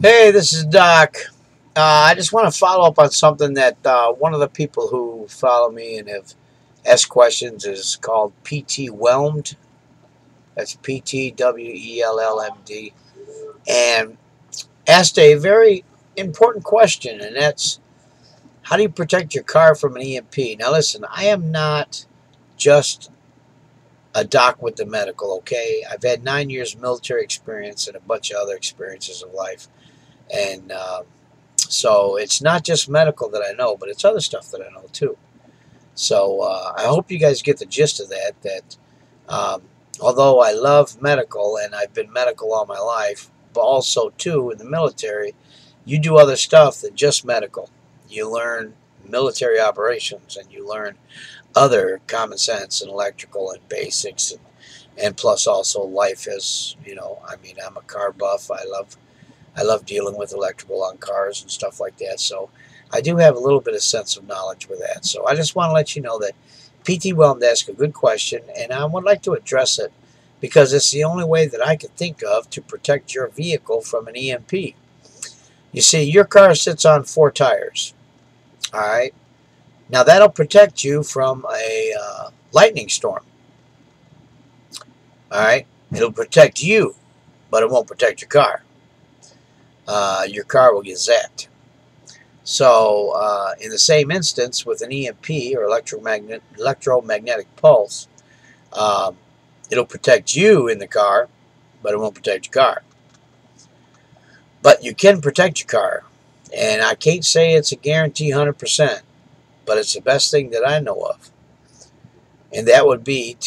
Hey, this is Doc. I just want to follow up on something that one of the people who follow me and have asked questions is called PT Whelmed. That's PTWELLMD. And asked a very important question, and that's how do you protect your car from an EMP? Now, listen, I am not just a doc with the medical, okay? I've had 9 years military experience and a bunch of other experiences of life. And so it's not just medical that I know, but it's other stuff that I know too. So I hope you guys get the gist of that. Um, Although I love medical and I've been medical all my life, but also too in the military, you do other stuff than just medical. You learn military operations and you learn other common sense and electrical and basics and plus also life is, I mean, I'm a car buff. I love dealing with electrical on cars and stuff like that. So I do have a little bit of sense of knowledge with that. So I just want to let you know that PT Whelmed asked a good question, and I would like to address it because it's the only way that I can think of to protect your vehicle from an EMP. You see, your car sits on 4 tires. All right. Now that'll protect you from a lightning storm. All right. It'll protect you, but it won't protect your car. Your car will get zapped. So, in the same instance, with an EMP or electromagnetic pulse, um, it'll protect you in the car, but it won't protect your car. But you can protect your car, and I can't say it's a guarantee 100%, but it's the best thing that I know of. And that would be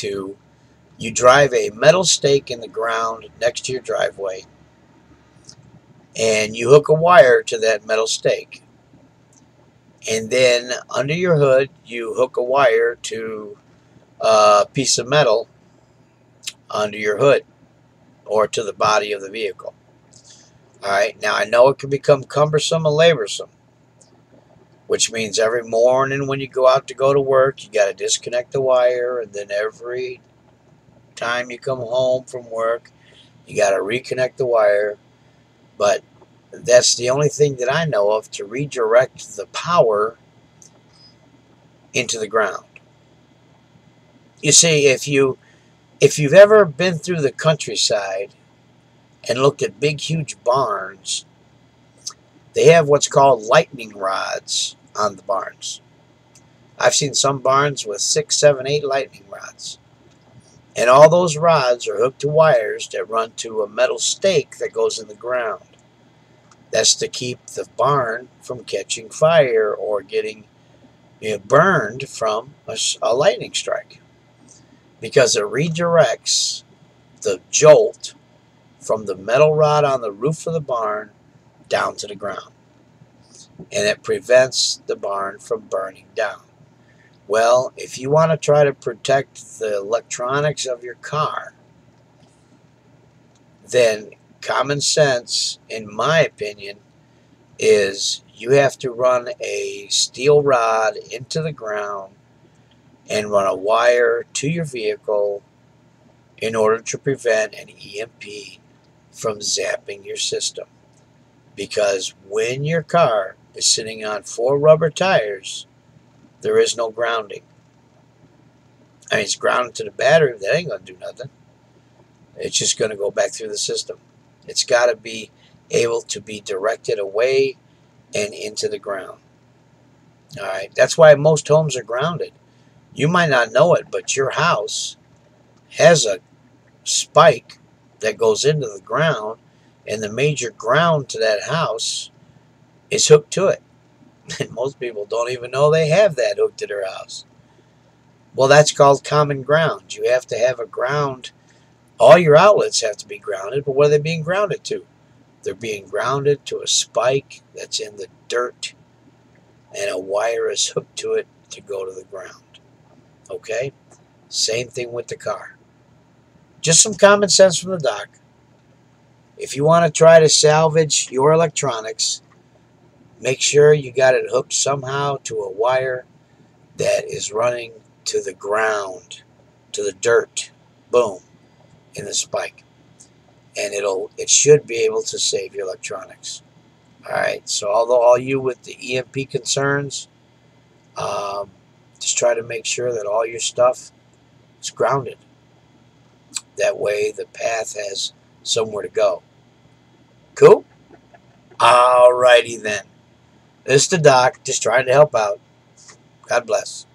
you drive a metal stake in the ground next to your driveway, and you hook a wire to that metal stake. And then under your hood, you hook a wire to a piece of metal under your hood or to the body of the vehicle. All right. Now, I know it can become cumbersome and laborsome, which means every morning when you go out to go to work, you got to disconnect the wire. And then every time you come home from work, you got to reconnect the wire. But that's the only thing that I know of to redirect the power into the ground. You see, if you've ever been through the countryside and looked at big, huge barns, they have what's called lightning rods on the barns. I've seen some barns with 6, 7, 8 lightning rods. And all those rods are hooked to wires that run to a metal stake that goes in the ground. That's to keep the barn from catching fire or getting burned from a lightning strike. Because it redirects the jolt from the metal rod on the roof of the barn down to the ground. And it prevents the barn from burning down. Well, if you want to try to protect the electronics of your car, then common sense, in my opinion, is you have to run a steel rod into the ground and run a wire to your vehicle in order to prevent an EMP from zapping your system. Because when your car is sitting on 4 rubber tires, there is no grounding. I mean, it's grounded to the battery. That ain't going to do nothing. It's just going to go back through the system. It's got to be able to be directed away and into the ground. All right. That's why most homes are grounded. You might not know it, but your house has a spike that goes into the ground, and the major ground to that house is hooked to it. And most people don't even know they have that hooked to their house. Well, that's called common ground. You have to have a ground. All your outlets have to be grounded, but what are they being grounded to? They're being grounded to a spike that's in the dirt, and a wire is hooked to it to go to the ground. Okay? Same thing with the car. Just some common sense from the doc. If you want to try to salvage your electronics, make sure you got it hooked somehow to a wire that is running to the ground, to the dirt. Boom, in the spike. and it should be able to save your electronics. All right. So although all you with the EMP concerns, um, just try to make sure that all your stuff is grounded. That way, the path has somewhere to go. Cool. All righty then. This is the doc, just trying to help out. God bless.